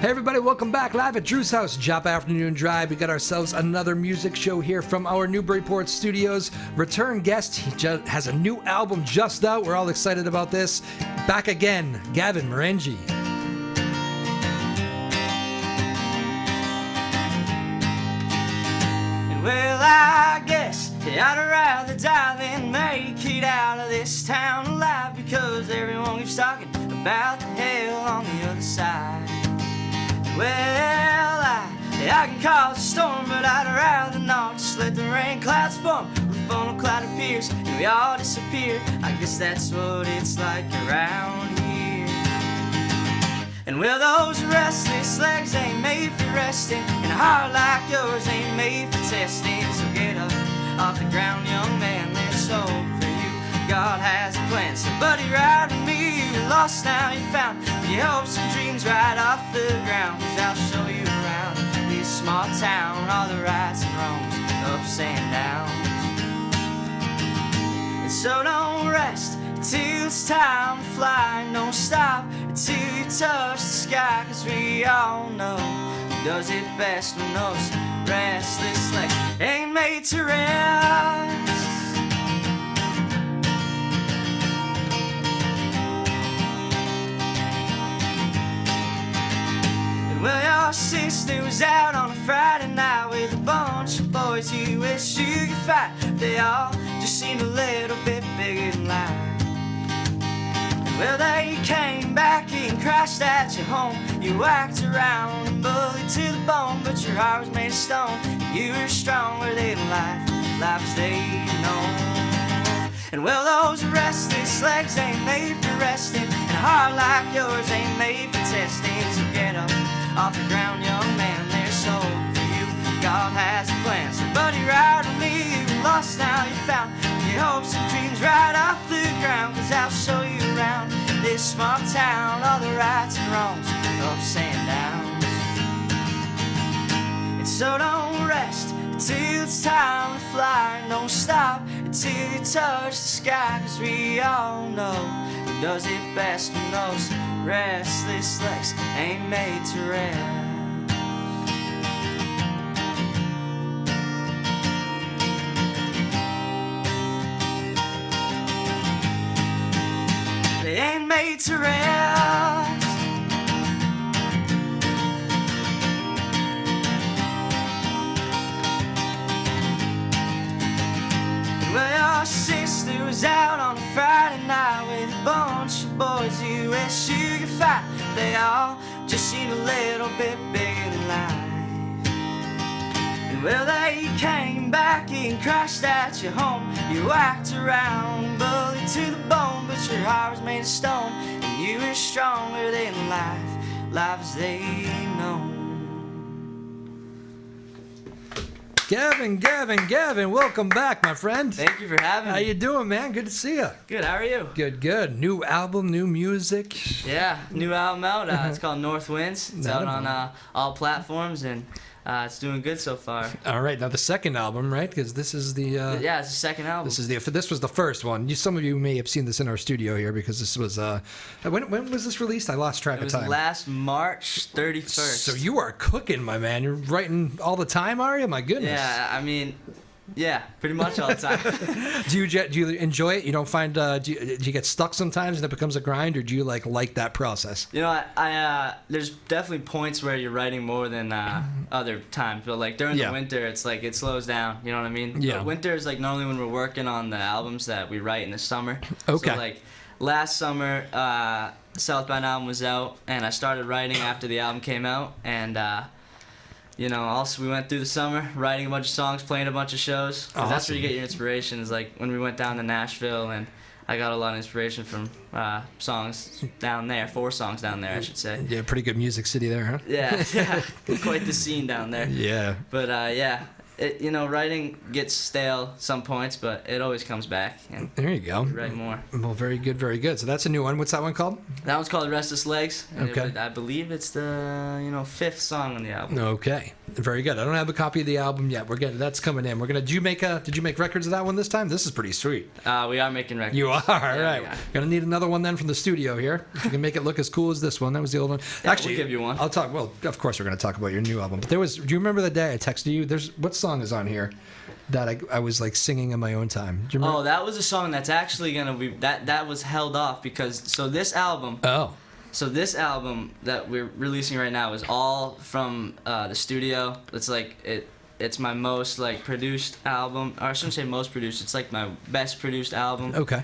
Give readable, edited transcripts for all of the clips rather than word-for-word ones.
Hey everybody, welcome back live at Drew's house, Joppa Afternoon Drive. We got ourselves another music show here from our Newburyport studios. Return guest, he has a new album just out. We're all excited about this. Back again, Gavin, Marengi. Well, I guess I'd rather die than make it out of this town alive, because everyone keeps talking about the hell on the other side. Well, I can cause a storm, but I'd rather not. Just let the rain clouds form, the funnel cloud appears, and we all disappear. I guess that's what it's like around here. And well, those restless legs ain't made for resting, and a heart like yours ain't made for testing. So get up off the ground, young man, there's hope for you. God has a plan, so buddy, ride with me. You're lost now, you're found, your hopes and dreams right off the ground. 'Cause I'll show you around this small town, all the rights and wrongs, ups and downs. And so don't rest till it's time to fly, and don't stop until you touch the sky. 'Cause we all know who does it best when those restless legs ain't made to rest. Well, your sister was out on a Friday night with a bunch of boys you wish you could fight. They all just seemed a little bit bigger than life. Well, they came back and crashed at your home. You whacked around and bullied to the bone, but your heart was made of stone. You were stronger than life, life as they know. And well, those restless legs ain't made for resting, and a heart like yours ain't made for testing. So get up off the ground, young man, there's hope for you. God has a plan, so buddy, ride with me. You're lost now, you found your hopes and dreams right off the ground. 'Cause I'll show you around this small town, all the rights and wrongs, ups and downs. And so don't rest till it's time to fly, and don't stop until you touch the sky. 'Cause we all know who does it best when those restless legs ain't made to rest. They ain't made to rest. Well, your sister was out on a Friday night with a bunch of boys you wish you could fight. They all just seem a little bit bigger than life. And well, they came back and crashed at your home. You whacked around and bullied to the bone, but your heart was made of stone, and you were stronger than life, life as they know. Gavin, welcome back, my friend. Thank you for having me. How you doing, man? Good to see you. Good, how are you? Good. New album, new music. Yeah, new album out. It's called North Winds. It's out on all platforms, and it's doing good so far. All right, now the second album, right? Because this is the yeah, it's the second album. This was the first one. Some of you may have seen this in our studio here, because this was when was this released? I lost track of time. It was last March 31st. So you are cooking, my man. You're writing all the time, are you? My goodness. Yeah, I mean, yeah, pretty much all the time. Do you enjoy it? You don't find do you get stuck sometimes and it becomes a grind, or do you like that process? You know, I there's definitely points where you're writing more than other times, but like during the winter, it's like it slows down. You know what I mean? Yeah. But winter is like normally when we're working on the albums that we write in the summer. Okay. So like last summer, Southbound album was out, and I started writing after the album came out, and you know, also we went through the summer writing a bunch of songs, playing a bunch of shows. Awesome. That's where you get your inspiration. Is like when we went down to Nashville, and I got a lot of inspiration from songs down there, 4 songs down there, I should say. Yeah, pretty good music city there, huh? Yeah, quite the scene down there. Yeah. But yeah, you know, writing gets stale some points, but it always comes back. And there you go. Write more. Well, very good, very good. So that's a new one. What's that one called? That one's called Restless Legs. Okay. I believe it's the 5th song on the album. Okay. Very good. I don't have a copy of the album yet. That's coming in. Did you make records of that one this time? This is pretty sweet. We are making records. You are, yeah, right. Gonna need another one then from the studio here. If you can make it look as cool as this one. That was the old one. Yeah, we'll give you one. I'll talk. Well, of course we're gonna talk about your new album. But do you remember the day I texted you? What song is on here that I was like singing in my own time? Do you remember? Oh, that was a song that's actually gonna be that was held off because this album. Oh. So this album that we're releasing right now is all from the studio. It's like it's my most like produced album, or I shouldn't say most produced. It's like my best produced album. Okay.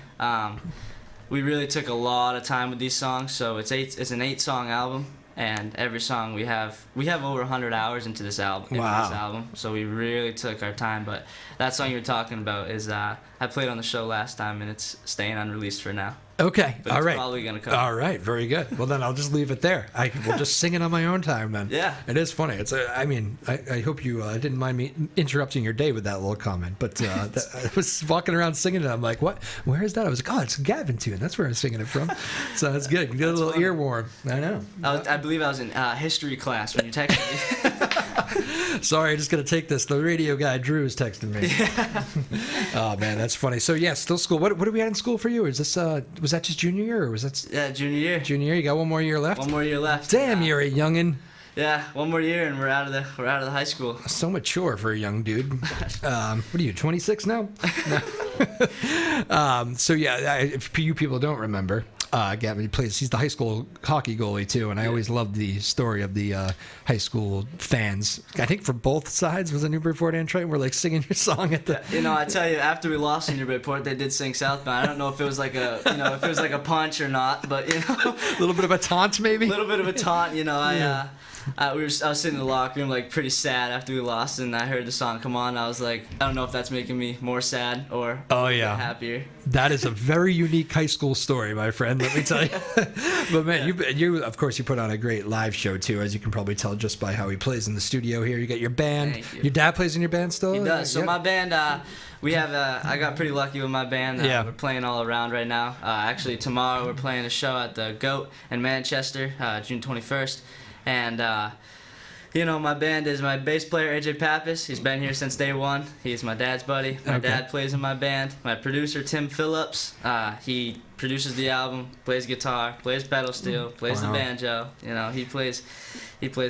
We really took a lot of time with these songs. So it's an 8-song album, and every song we have over 100 hours into this album. Wow. So we really took our time. But that song you're talking about is I played on the show last time, and it's staying unreleased for now. Okay. But All it's right. probably gonna come. All right. Very good. Well, then I'll just leave it there. We'll just sing it on my own time then. Yeah. It is funny. I hope you didn't mind me interrupting your day with that little comment. But I was walking around singing it. I'm like, what? Where is that? I was like, oh, it's a Gavin tune. That's where I'm singing it from. So that's good. You get a little earworm. I know. I believe I was in history class when you texted me. Sorry, I'm just going to take this. The radio guy, Drew, is texting me. Yeah. Oh, man, that's funny. So, yeah, still school. What are we at in school for you? Is this, was that just junior year, or was that... Yeah, junior year. Junior year? You got one more year left? One more year left. Damn, you're a youngin'. Yeah, one more year and we're out of the high school. So mature for a young dude. What are you, 26 now? No. So, yeah, if you people don't remember... Gavin he's the high school hockey goalie too, and I always loved the story of the high school fans. I think for both sides was a Newburyport and Trenton were like singing your song at the. You know, I tell you, after we lost in Newburyport, they did sing Southbound. I don't know if it was like a punch or not, but a little bit of a taunt maybe. A little bit of a taunt, I was sitting in the locker room like pretty sad after we lost, and I heard the song come on. I was like, I don't know if that's making me more sad or happier. That is a very unique high school story, my friend. Let me tell you. But man, you of course you put on a great live show too, as you can probably tell just by how he plays in the studio here. You got your band. Thank you. Your dad plays in your band still. He does. So my band, we have. I got pretty lucky with my band. We're playing all around right now. Actually, tomorrow we're playing a show at the Goat in Manchester, June 21st. And, my band is my bass player, AJ Pappas. He's been here since day one. He's my dad's buddy. My dad plays in my band. My producer, Tim Phillips, he produces the album, plays guitar, plays pedal steel, plays the banjo. He plays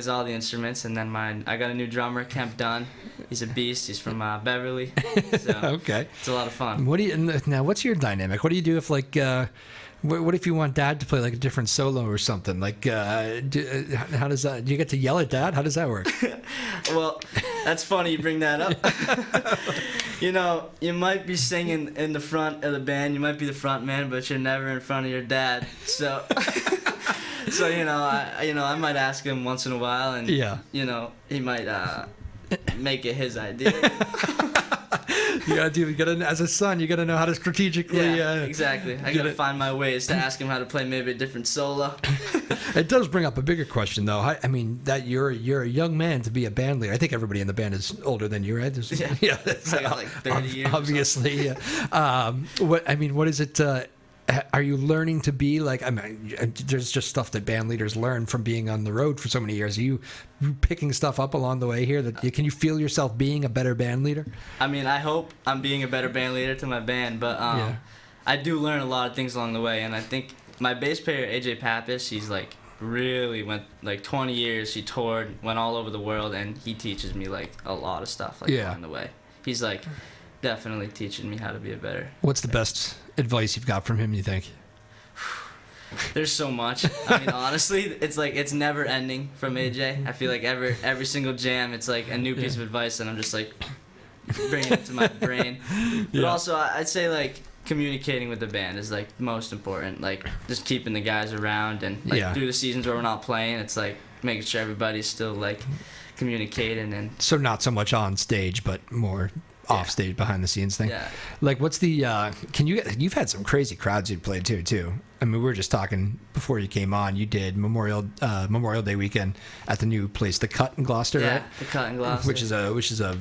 all the instruments. And then I got a new drummer, Kemp Dunn. He's a beast. He's from Beverly. So it's a lot of fun. Now, what's your dynamic? What do you do if, like... What if you want Dad to play like a different solo or something? Like, how does that? Do you get to yell at Dad? How does that work? Well, that's funny you bring that up. You might be singing in the front of the band. You might be the front man, but you're never in front of your dad. So, I might ask him once in a while, and he might make it his idea. As a son, you gotta know how to strategically. Yeah, exactly. I gotta find my ways to ask him how to play maybe a different solo. It does bring up a bigger question, though. I mean, that you're a young man to be a band leader. I think everybody in the band is older than you, right? Yeah. I got like 30 years. Obviously, yeah. What is it? Are you learning to be like? I mean, there's just stuff that band leaders learn from being on the road for so many years. Are you picking stuff up along the way here? Can you feel yourself being a better band leader? I mean, I hope I'm being a better band leader to my band, but I do learn a lot of things along the way. And I think my bass player AJ Pappas, he's like really went like 20 years. He toured, went all over the world, and he teaches me like a lot of stuff along the way. He's like definitely teaching me how to be a better. What's the best advice you've got from him, you think? There's so much. I mean, honestly, it's like it's never ending from AJ. I feel like every single jam, it's like a new piece of advice, and I'm just like bringing it to my brain. But also, I'd say like communicating with the band is like most important. Like just keeping the guys around, and like through the seasons where we're not playing, it's like making sure everybody's still like communicating. And so not so much on stage, but more off stage, behind the scenes thing. Yeah. Like, what's the? You've had some crazy crowds you've played too. I mean, we were just talking before you came on. You did Memorial Day weekend at the new place, the Cut in Gloucester, right? The Cut in Gloucester, which is a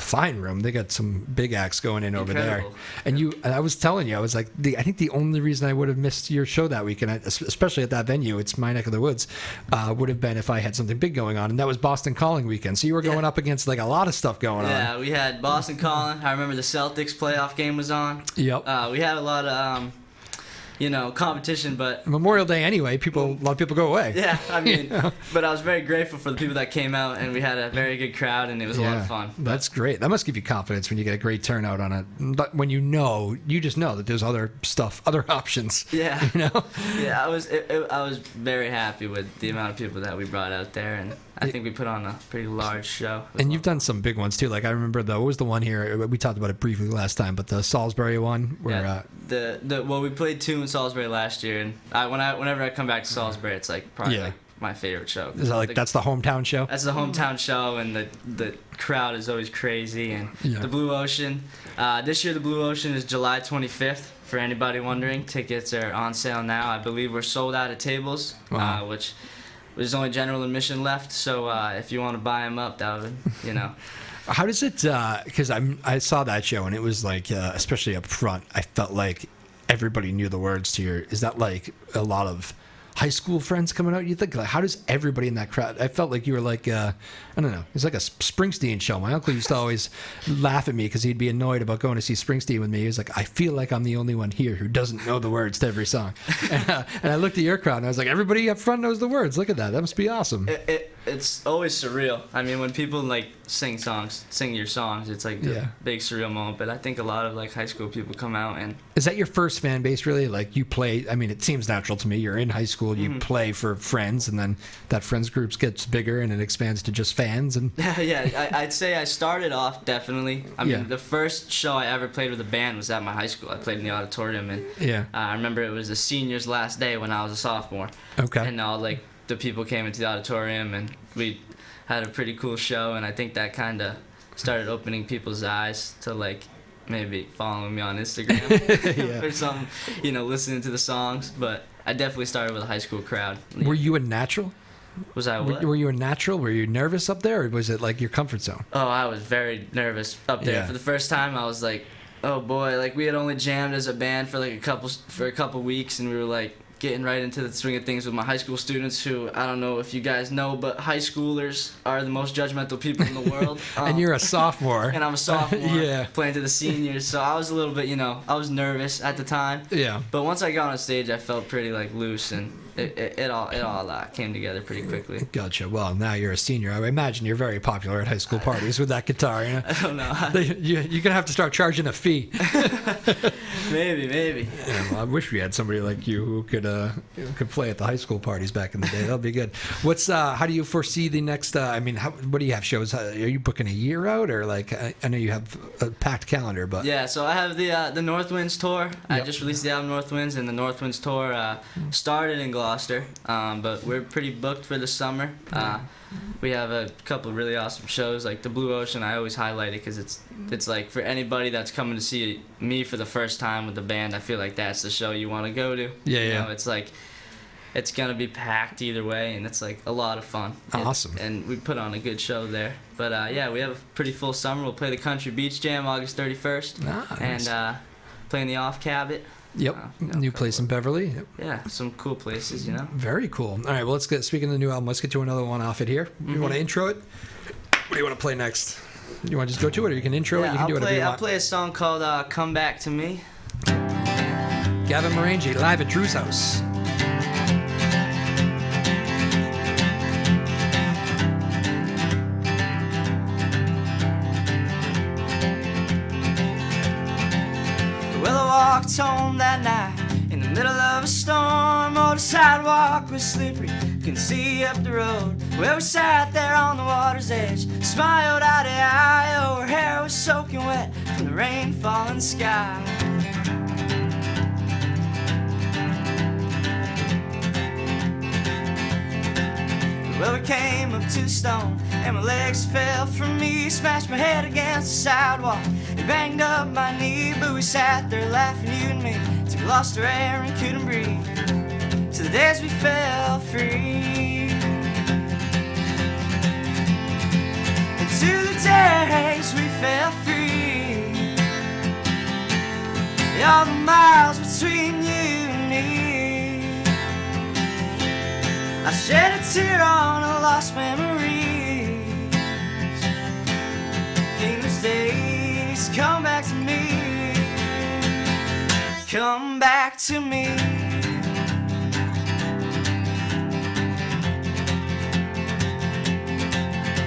fine room. They got some big acts going in over there. Incredible. And I was telling you, I was like, I think the only reason I would have missed your show that weekend, especially at that venue, it's my neck of the woods, would have been if I had something big going on, and that was Boston Calling weekend. So you were going up against like a lot of stuff going on. Yeah, we had Boston Calling. I remember the Celtics playoff game was on. Yep. We had a lot of competition, but Memorial Day anyway, a lot of people go away. Yeah, I mean, but I was very grateful for the people that came out, and we had a very good crowd, and it was a lot of fun. That's great. That must give you confidence when you get a great turnout on it. But when you just know that there's other options. Yeah. You know? Yeah, I was very happy with the amount of people that we brought out there, and I think we put on a pretty large show. And you've done some big ones too. Like I remember what was the one here? We talked about it briefly last time, but the Salisbury one, where we played 2 in Salisbury last year, and whenever I come back to Salisbury, it's like probably like my favorite show. Is that like that's the hometown show? That's the hometown show, and the crowd is always crazy. And the Blue Ocean, this year the Blue Ocean is July 25th. For anybody wondering, tickets are on sale now. I believe we're sold out of tables, which. There's only general admission left, so if you want to buy them up, that would, How does it? Because I saw that show and it was like, especially up front, I felt like everybody knew the words to your. Is that like a lot of high school friends coming out? You think like, how does everybody in that crowd? I felt like you were like, I don't know. It's like a Springsteen show. My uncle used to always laugh at me because he'd be annoyed about going to see Springsteen with me. He was like, I feel like I'm the only one here who doesn't know the words to every song. And I looked at your crowd and I was like, everybody up front knows the words. Look at that. That must be awesome. It's always surreal. I mean, when people like sing your songs, it's like a big surreal moment. But I think a lot of like high school people come out and. Is that your first fan base really? Like you play? I mean, it seems natural to me. You're in high school, you play for friends, and then that friends group gets bigger and it expands to just fans. And I'd say I started off definitely. I mean, the first show I ever played with a band was at my high school. I played in the auditorium, and I remember it was the senior's last day when I was a sophomore. Okay. And all like the people came into the auditorium, and we had a pretty cool show, and I think that kind of started opening people's eyes to like maybe following me on Instagram or something, listening to the songs. But I definitely started with a high school crowd. Were you a natural? Was I what? Were you a natural? Were you nervous up there, or was it like your comfort zone? Oh, I was very nervous up there. For the first time, I was like, oh boy, like we had only jammed as a band for like a couple weeks, and we were like getting right into the swing of things with my high school students, who I don't know if you guys know, but high schoolers are the most judgmental people in the world. And you're a sophomore. And I'm a sophomore playing to the seniors, so I was a little bit, I was nervous at the time. Yeah. But once I got on stage, I felt pretty like loose, and it all came together pretty quickly. Gotcha. Well, now you're a senior. I imagine you're very popular at high school parties with that guitar. I don't know. You're gonna have to start charging a fee. Maybe. Yeah, well, I wish we had somebody like you who could play at the high school parties back in the day. That'd be good. How do you foresee the next? What do you have shows? Are you booking a year out, or like? I know you have a packed calendar, but yeah. So I have the North Winds tour. Yep. I just released the album North Winds, and the North Winds tour started in Gloucester, but we're pretty booked for the summer. We have a couple of really awesome shows, like the Blue Ocean. I always highlight it because it's like for anybody that's coming to see me for the first time with the band, I feel like that's the show you want to go to. Yeah. It's like it's gonna be packed either way, and it's like a lot of fun. Awesome. And we put on a good show there. But we have a pretty full summer. We'll play the Country Beach Jam August 31st, nice. And playing the Off Cabot. Yep, new place in Beverly. Yep. Yeah, some cool places, Very cool. All right, well, speaking of the new album, let's get to another one off it here. You want to intro it? What do you want to play next? You want to just go to it, or you can intro it? You can do whatever you want. I'll play a song called Come Back to Me. Gavin Marengi, live at Drew's house. Walked home that night in the middle of a storm. Oh, the sidewalk was slippery, couldn't see up the road. Well, we sat there on the water's edge, smiled eye to eye. Oh, her hair was soaking wet from the rain falling sky. Well, we came up to the stone, and my legs fell from me. Smashed my head against the sidewalk, and banged up my knee, but we sat there laughing, you and me, till we lost our air and couldn't breathe, till the days we fell free. And to the days we fell free, all the miles between you and me, I shed a tear on a lost memory. In those days, come back to me, come back to me.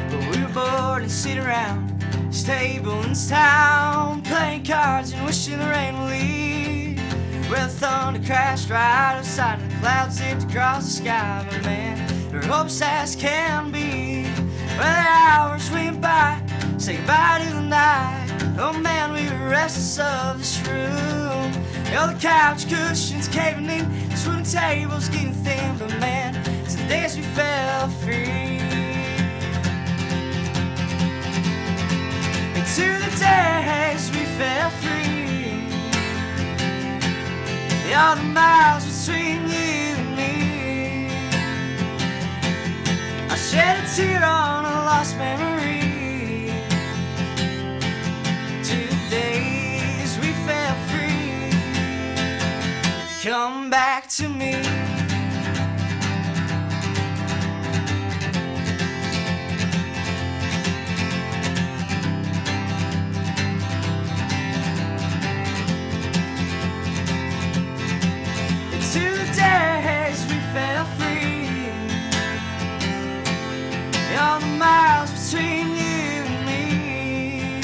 But we were bored and sitting around this table in this town, playing cards and wishing the rain would leave, where the thunder crashed right outside and the clouds zipped across the sky. But man, we're hopeless as can be, where the hours went by, say goodbye to the night. Oh man, we were restless of this room, all the couch cushions caving in, this wooden tables getting thin. But man, to the days we fell free, and to the days we fell free, all the miles between you and me, I shed a tear on a lost memory. Days we fell free, come back to me. And to the days we fell free, all the miles between you and me,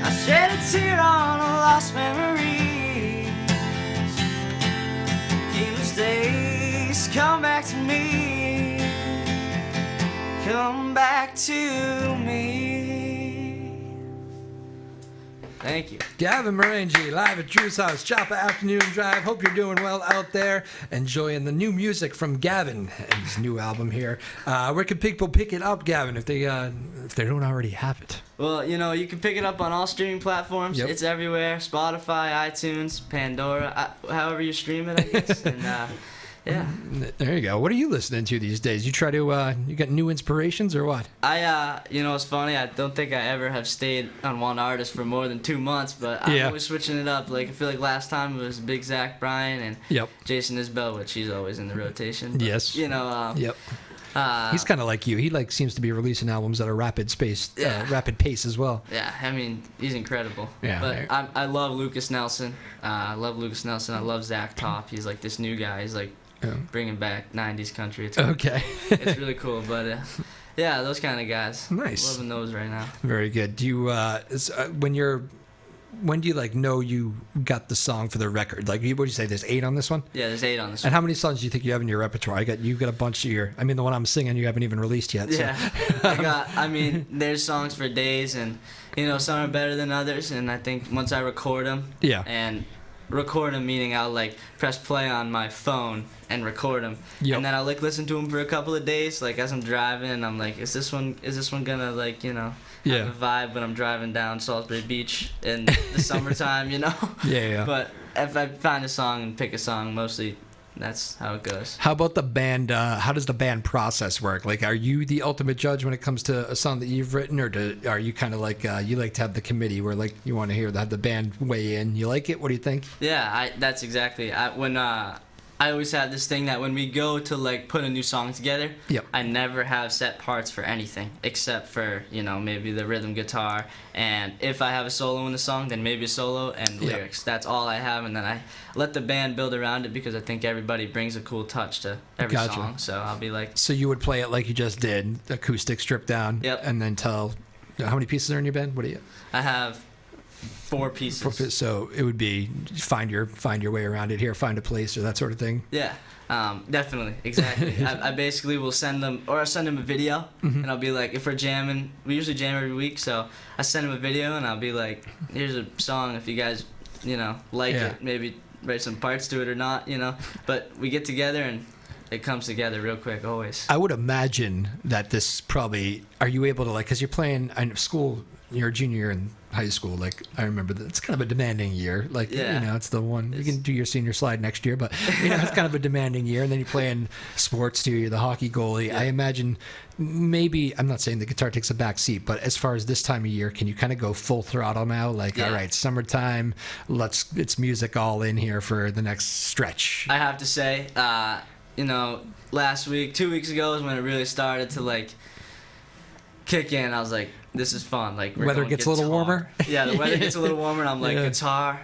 I shed a tear on a lost memory. In those days, come back to me, come back to me. Thank you. Gavin Marengi, live at Drew's house, Joppa Afternoon Drive. Hope you're doing well out there, enjoying the new music from Gavin and his new album here. Where can people pick it up, Gavin, if they don't already have it? Well, you know, you can pick it up on all streaming platforms. Yep. It's everywhere: Spotify, iTunes, Pandora, however you stream it, I guess. And yeah. There you go. What are you listening to these days? You try to, you got new inspirations or what? You know, it's funny. I don't think I ever have stayed on one artist for more than 2 months, but I'm always switching it up. Like, I feel like last time it was Big Zach Bryan and Jason Isbell, which he's always in the rotation. But, yes. You know. He's kind of like you. He seems to be releasing albums at a rapid pace as well. Yeah, I mean, he's incredible. Yeah. But I love Lucas Nelson. I love Zach Top. He's like this new guy. He's like bringing back 90s country. It's okay. It's really cool. But yeah, those kind of guys. Nice. Loving those right now. Very good. Do you when do you know you got the song for the record? Like, what do you say? There's 8 on this one. Yeah, there's 8 on this one. And how many songs do you think you have in your repertoire? You've got a bunch of the one I'm singing you haven't even released yet. Yeah, So. There's songs for days, and you know, some are better than others. And I think once I record them, and record them meaning I'll press play on my phone and record them, and then I'll listen to them for a couple of days, as I'm driving, and I'm like, is this one gonna have a vibe when I'm driving down Salisbury Beach in the summertime, you know? Yeah. But if I find a song and pick a song, mostly that's how it goes. How about the band? How does the band process work? Are you the ultimate judge when it comes to a song that you've written, or are you kind of you like to have the committee where you want to have the band weigh in? You like it? What do you think? Yeah, that's exactly. I always have this thing that when we go to put a new song together, I never have set parts for anything except for maybe the rhythm guitar, and if I have a solo in the song, then maybe a solo and lyrics. That's all I have, and then I let the band build around it because I think everybody brings a cool touch to every song. So I'll be so you would play it like you just did, acoustic, stripped down, and then tell how many pieces are in your band? What do you? I have 4 pieces. So it would be find your way around it here, find a place, or that sort of thing. Yeah, definitely, exactly. I basically will send them a video, and I'll be like, if we're jamming, we usually jam every week, so I send them a video, and I'll be like, here's a song, if you guys, like it, maybe write some parts to it or not, But we get together and it comes together real quick, always. I would imagine that this probably, are you able to because you're playing, I know school your junior year in high school, like I remember that it's kind of a demanding year. Like it's the one you can do your senior slide next year, but it's kind of a demanding year. And then you play in sports too. You're the hockey goalie. I imagine maybe I'm not saying the guitar takes a back seat, but as far as this time of year, can you kind of go full throttle now? Like, all right, summertime, it's music all in here for the next stretch. I have to say, last week, 2 weeks ago is when it really started to like kick in. I was like, this is fun. Like, weather gets a little warmer. Yeah, the weather gets a little warmer, and I'm like, guitar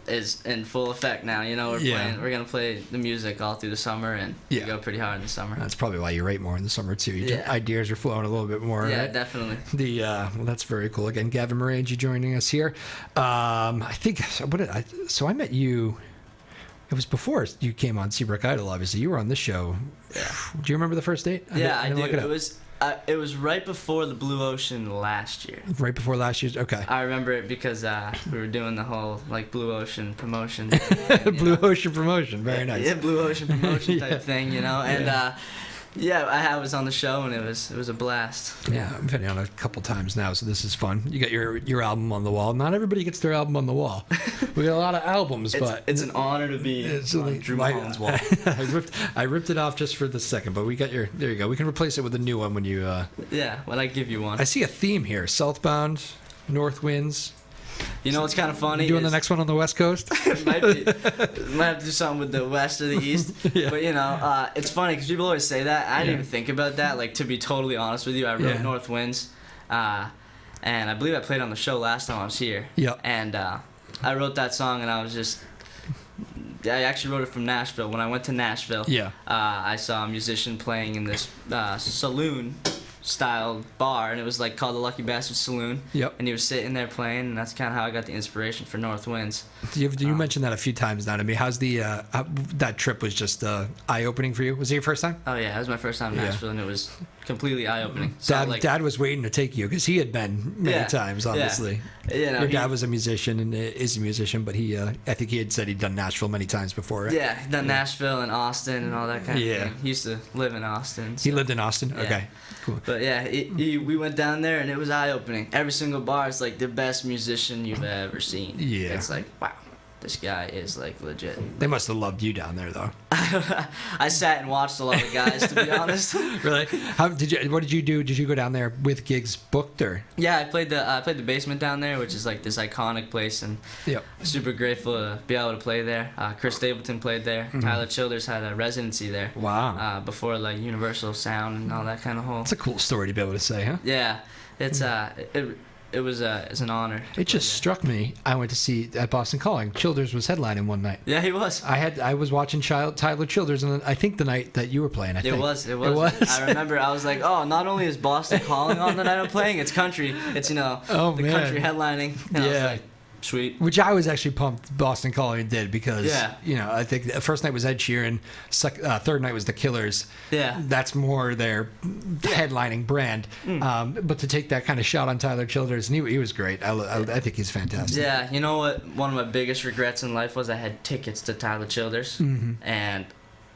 is in full effect now. We're gonna play the music all through the summer, and we go pretty hard in the summer. That's probably why you write more in the summer too. Ideas are flowing a little bit more. Yeah, right? Definitely. Well, that's very cool. Again, Gavin Marengi joining us here. I think so I met you. It was before you came on Seabrook Idol. Obviously, you were on this show. Yeah. Do you remember the first date? I do. It was right before the Blue Ocean last year. Right before last year's? Okay. I remember it because we were doing the whole like Blue Ocean promotion. Blue Ocean promotion. Very nice. Yeah, Blue Ocean promotion type thing, And I was on the show, and it was a blast. Yeah, I've been on a couple times now, so this is fun. You got your album on the wall. Not everybody gets their album on the wall. We got a lot of albums, but it's an honor to be on Drew Moholland's wall. I ripped it off just for the second, but we got there you go. We can replace it with a new one when you. When I give you one. I see a theme here: southbound, north winds. You know what's kind of funny? You doing the next one on the West Coast? Might have to do something with the West or the East. But it's funny because people always say that. I didn't even think about that. Like, to be totally honest with you, I wrote North Winds, and I believe I played on the show last time I was here. Yep. And I wrote that song, and I actually wrote it from Nashville. When I went to Nashville, I saw a musician playing in this saloon style bar, and it was like called the Lucky Bastard Saloon. Yep. And he was sitting there playing, and that's kind of how I got the inspiration for North Winds. You mentioned that a few times now to me. How's that trip was just eye-opening for you? Was it your first time? Oh yeah, it was my first time in Nashville, and it was completely eye-opening. Dad was waiting to take you because he had been many times, obviously. Yeah. Your dad was a musician and is a musician, but I think he had said he'd done Nashville many times before, right? Yeah, he'd done Nashville and Austin and all that kind of thing. He used to live in Austin. So. He lived in Austin? Yeah. Okay, cool. But we went down there, and it was eye-opening. Every single bar is like the best musician you've ever seen. Yeah. It's like, wow, this guy is like legit. They must have loved you down there, though. I sat and watched a lot of guys, to be honest. Really? What did you do? Did you go down there with gigs booked, or? Yeah, I played the basement down there, which is like this iconic place, and super grateful to be able to play there. Chris Stapleton played there. Mm-hmm. Tyler Childers had a residency there. Wow. Before like Universal Sound and all that kind of whole. It's a cool story to be able to say, huh? Yeah, it's it's an honor. It just struck me. I went to see at Boston Calling. Childers was headlining one night. Yeah, he was. I was watching Tyler Childers, and I think the night that you were playing. It was. I remember. I was like, oh, not only is Boston Calling on the night I'm playing, it's country. It's country headlining. And I was like, sweet. Which I was actually pumped Boston Calling did because I think the first night was Ed Sheeran, third night was The Killers. Yeah, that's more their headlining brand. But to take that kind of shot on Tyler Childers, and he was great. I think he's fantastic. Yeah, you know what? One of my biggest regrets in life was I had tickets to Tyler Childers, and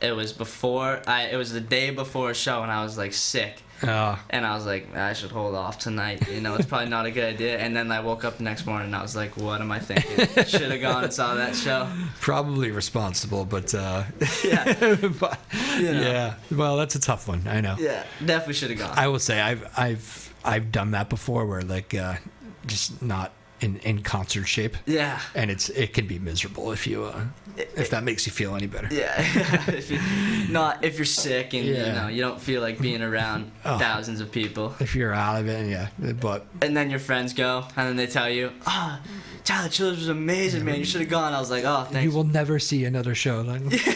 it was it was the day before a show, and I was like sick. And I was like, I should hold off tonight. It's probably not a good idea. And then I woke up the next morning and I was like, what am I thinking? Should have gone and saw that show. Probably responsible, but yeah. Well, that's a tough one. I know. Yeah, definitely should have gone. I will say I've done that before, where like just not in concert shape. Yeah. And it can be miserable if that makes you feel any better. Yeah. if you're sick and you don't feel like being around thousands of people. If you're out of it, and then your friends go and then they tell you, Tyler Childers was amazing, man. You should have gone. I was like, oh, thanks. You will never see another show.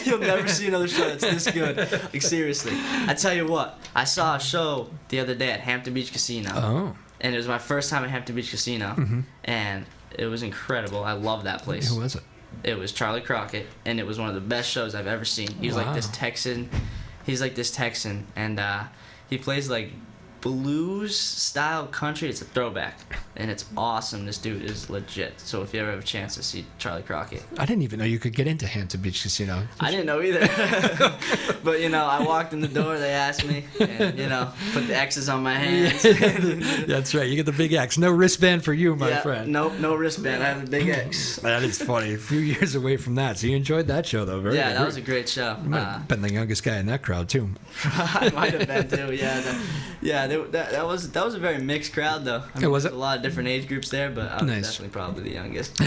You'll never see another show that's this good. Like, seriously. I tell you what, I saw a show the other day at Hampton Beach Casino. Oh. And it was my first time at Hampton Beach Casino, and it was incredible. I love that place. Who was it? It was Charlie Crockett, and it was one of the best shows I've ever seen. He was like this Texan. He's like this Texan, and he plays like blues style country. It's a throwback, and it's awesome. This dude is legit. So if you ever have a chance to see Charlie Crockett, I didn't even know you could get into Hampton Beach Casino. I didn't know either. But I walked in the door. They asked me, and put the X's on my hands. That's right. You get the big X. No wristband for you, my friend. Nope, no wristband. I have the big X. That is funny. A few years away from that, so you enjoyed that show though. That was a great show. You might have been the youngest guy in that crowd too. I might have been too. That was a very mixed crowd though. I mean, was it? A lot of different age groups there, but I was definitely probably the youngest.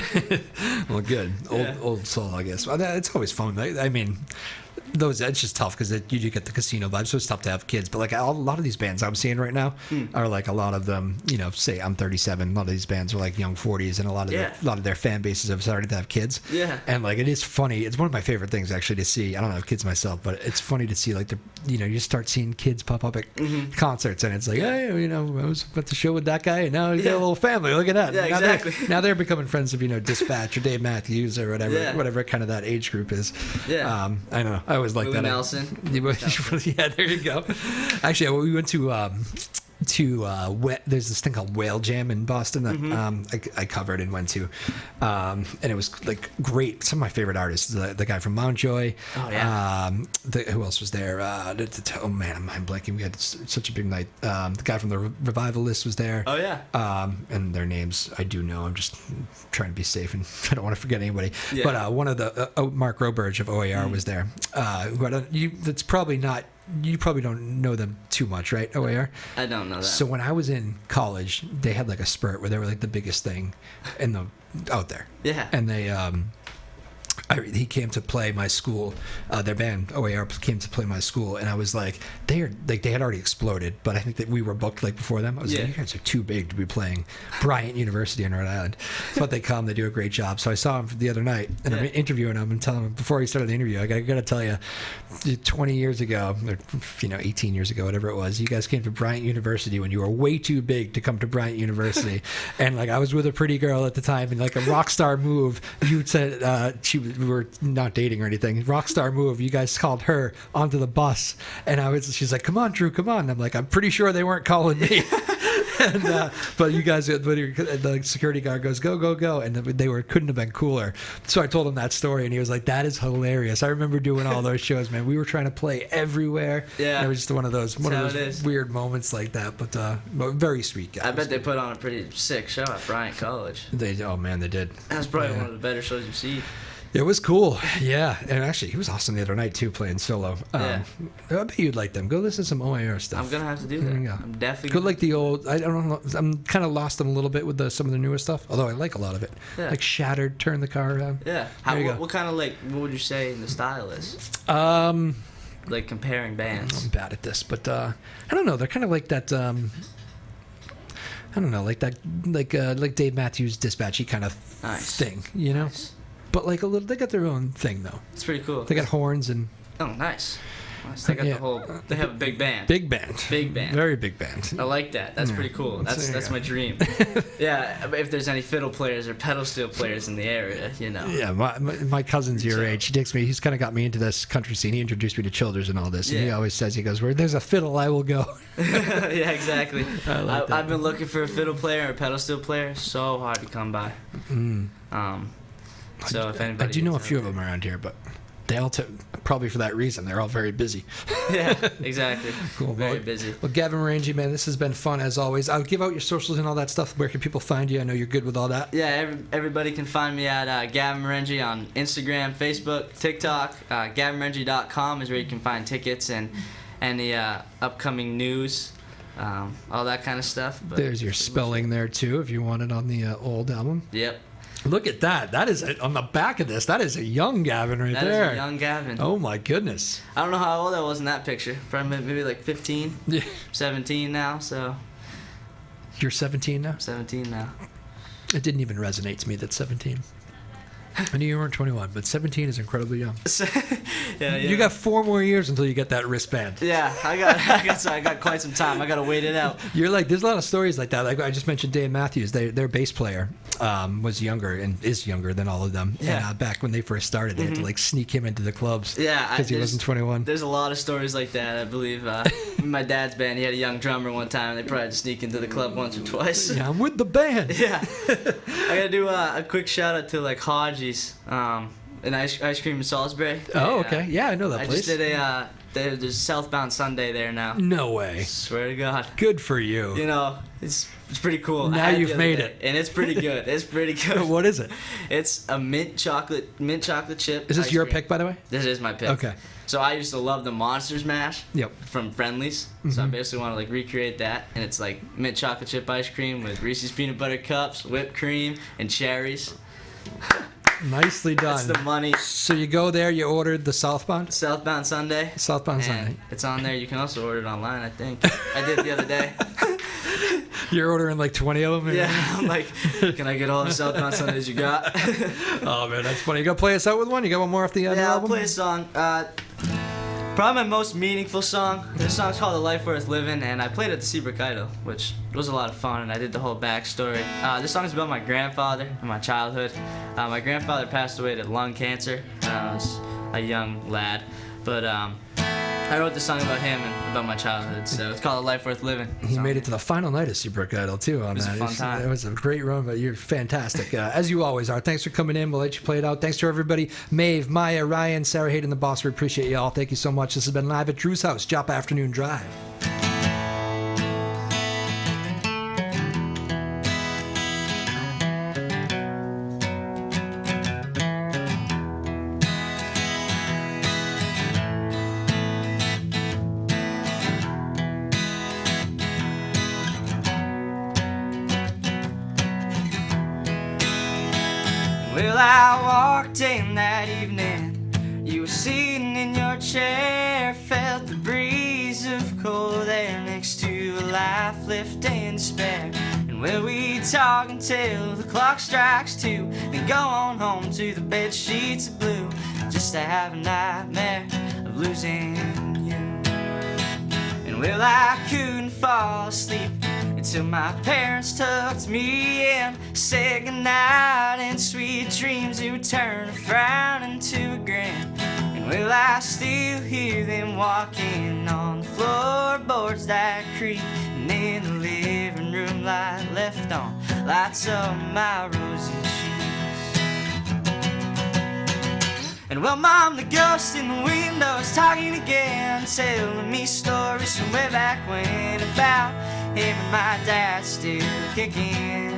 Well, good. Old soul, I guess. Well, it's always fun. I mean, it's just tough because you do get the casino vibe, so it's tough to have kids. But like a lot of these bands I'm seeing right now are like a lot of them. Say I'm 37. A lot of these bands are like young 40s, and a lot of their fan bases have started to have kids. Yeah. And like it is funny. It's one of my favorite things actually to see. I don't have kids myself, but it's funny to see like you start seeing kids pop up at concerts, and it's like, hey, I was at the show with that guy, and now he's got a little family. Look at that. Yeah, now exactly. Now they're becoming friends of Dispatch or Dave Matthews or whatever kind of that age group is. Yeah. I know. I always like Willie that. Nelson. Yeah, there you go. Actually, we went to there's this thing called Whale Jam in Boston that I covered and went to, and it was like great. Some of my favorite artists, the guy from Mountjoy. Oh yeah. Who else was there? Oh man, I'm mind blanking. We had such a big night. The guy from the Revivalists was there. Oh yeah. And their names I do know. I'm just trying to be safe and I don't want to forget anybody. Yeah. But one of the Mark Roberge of OAR was there. That's probably not. You probably don't know them too much, right? OAR? I don't know that. So when I was in college, they had like a spurt where they were like the biggest thing out there. Yeah. And they he came to play my school. Their band OAR came to play my school, and I was like, they had already exploded, but I think that we were booked like before them. I was like, you guys are too big to be playing Bryant University in Rhode Island. But they come, they do a great job. So I saw him the other night, and I'm interviewing him and telling him before he started the interview, I gotta tell you, 20 years ago, or 18 years ago, whatever it was, you guys came to Bryant University when you were way too big to come to Bryant University, and like I was with a pretty girl at the time, and like a rock star move, you said we were not dating or anything. Rock star move. You guys called her onto the bus, and she's like, "Come on, Drew, come on." And I'm like, "I'm pretty sure they weren't calling me." And but you guys, the security guard goes, "Go, go, go," and couldn't have been cooler. So I told him that story, and he was like, "That is hilarious." I remember doing all those shows, man. We were trying to play everywhere. Yeah, and it was just one of those weird moments like that, but very sweet guys. I bet they put on a pretty sick show at Bryant College. They did. That's probably one of the better shows you've seen. It was cool, yeah, and actually he was awesome the other night too, playing solo. I bet you'd like them. Go listen to some OAR stuff. I'm gonna have to do that. I'm definitely go like the old. I don't know. I'm kind of lost them a little bit with some of the newer stuff, although I like a lot of it. Yeah. Like Shattered, Turn the Car Around. Yeah. What kind of what would you say the style is? Like comparing bands. I'm bad at this, but I don't know. They're kind of like that. I don't know, like Dave Matthews Dispatchy kind of thing, Nice. But like a little, they got their own thing though. It's pretty cool. They got horns and. Oh, nice. They got They have a big band. Big band. Very big band. I like that. That's pretty cool. That's my dream. Yeah, if there's any fiddle players or pedal steel players in the area, Yeah, my cousin's your age. He takes me. He's kind of got me into this country scene. He introduced me to Childers and all this. And he always says, he goes, "Where there's a fiddle, I will go." Yeah, exactly. I've been looking for a fiddle player or a pedal steel player. So hard to come by. So if anybody, I do know a few of them around here, but they all probably for that reason. They're all very busy. Yeah, exactly. Cool. Very busy. Well, Gavin Marengi, man, this has been fun as always. I'll give out your socials and all that stuff. Where can people find you? I know you're good with all that. Yeah, everybody can find me at Gavin Marengi on Instagram, Facebook, TikTok. GavinMarengi.com is where you can find tickets and any upcoming news. All that kind of stuff. But there's your spelling there too, if you want it on the old album. Yep. Look at that. That is on the back of this. That is a young Gavin right there. That is a young Gavin. Oh my goodness. I don't know how old I was in that picture. Probably maybe like 15. Yeah. 17 now. So. You're 17 now? 17 now. It didn't even resonate to me that 17. I knew you weren't 21, but 17 is incredibly young. Yeah. You got 4 more years until you get that wristband. Yeah, I got quite some time. I got to wait it out. You're like, there's a lot of stories like that. Like I just mentioned Dave Matthews, their bass player. was younger and is younger than all of them. Yeah. And back when they first started, they had to like sneak him into the clubs. Yeah, because he wasn't 21. There's a lot of stories like that. I believe my dad's band, he had a young drummer one time. And they probably had to sneak into the club once or twice. Yeah, I'm with the band. Yeah. I gotta do a quick shout out to like Hodgie's, an ice cream in Salisbury. Oh, okay. Yeah, I know that I place. just did there's Southbound Sunday there now. No way. Swear to God. Good for you. You know, it's pretty cool. Now you've made it. And it's pretty good. It's pretty good. What is it? It's a mint chocolate chip. Is this ice your cream. pick, by the way? This is my pick. Okay. So I used to love the Monsters Mash. Yep. From Friendly's. So I basically want to like recreate that, and it's like mint chocolate chip ice cream with Reese's peanut butter cups, whipped cream, and cherries. Nicely done. That's the money. So you go there, you ordered the Southbound Sunday. Southbound And Sunday. it's on there. You can also order it online, I think. I did the other day. You're ordering like 20 of them? Yeah, I'm like, can I get all the Southbound Sundays you got? Oh, man, that's funny. You gonna play us out with one? You got one more off the Yeah, I'll album? play a song. Probably my most meaningful song. This song's called "A Life Worth Living," and I played it at the Seabrook Idol, which was a lot of fun, and I did the whole backstory. This song is about my grandfather and my childhood. My grandfather passed away to lung cancer when I was a young lad, but I wrote this song about him and about my childhood, so it's called "A Life Worth Living." He made it to the final night of Seabrook Idol, too, on It was that. a fun time. It was a great run, but you're fantastic, as you always are. Thanks for coming in. We'll let you play it out. Thanks to everybody. Maeve, Maya, Ryan, Sarah Hayden, the boss. We appreciate you all. Thank you so much. This has been live at Drew's house, Joppa Afternoon Drive. Well, I walked in that evening. You were sitting in your chair, felt the breeze of cold air next to a life left in despair. And well, we talk until the clock strikes 2, then go on home to the bed sheets of blue, just to have a nightmare of losing you. And well, I couldn't fall asleep until my parents tucked me in, said goodnight and sweet dreams that would turn a frown into a grin. And well, I still hear them walking on the floorboards that creak, and in the living room light left on lights up my rosy cheeks. And well, Mom, the ghost in the window is talking again, telling me stories from way back when about him and my dad still kicking.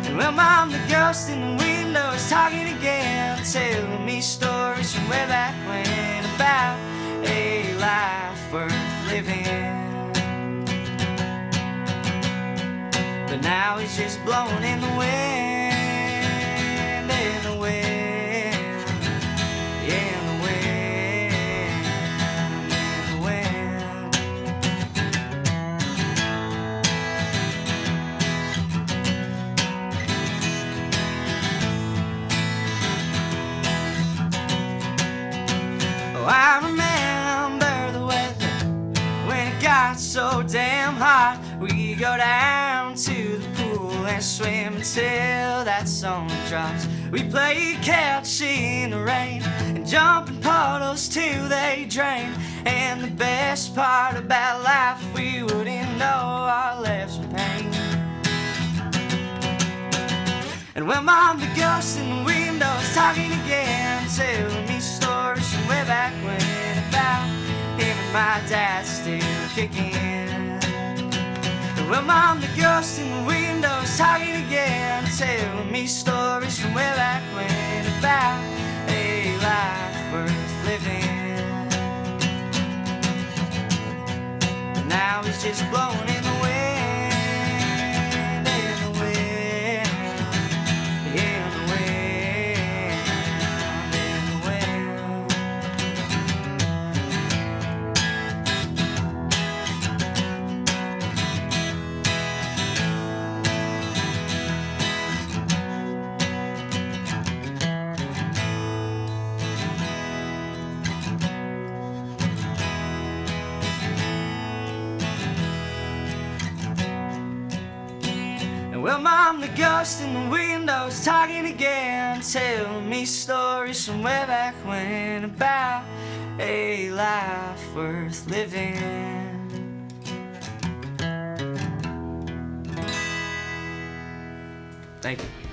And well, Mom, the ghost in the window is talking again, telling me stories from way back when about a life worth living. But now he's just blowing in the wind, in the wind, in the wind, in the wind. Oh, I remember the weather when it got so damn hot. We go down to the pool and swim until that sun drops. We play catch in the rain and jump in puddles till they drain. And the best part about life, we wouldn't know our lives were pain. And when Mom, the ghost in the window is talking again, telling me stories from way back when about him and my dad still kicking. And when Mom, the ghost in the window is talking again, telling me stories from way back when about a life worth living. But now he's just blowing in the wind, in the wind, in the wind, in the wind. the ghost in the windows talking again, telling me stories from way back when about a life worth living. Thank you.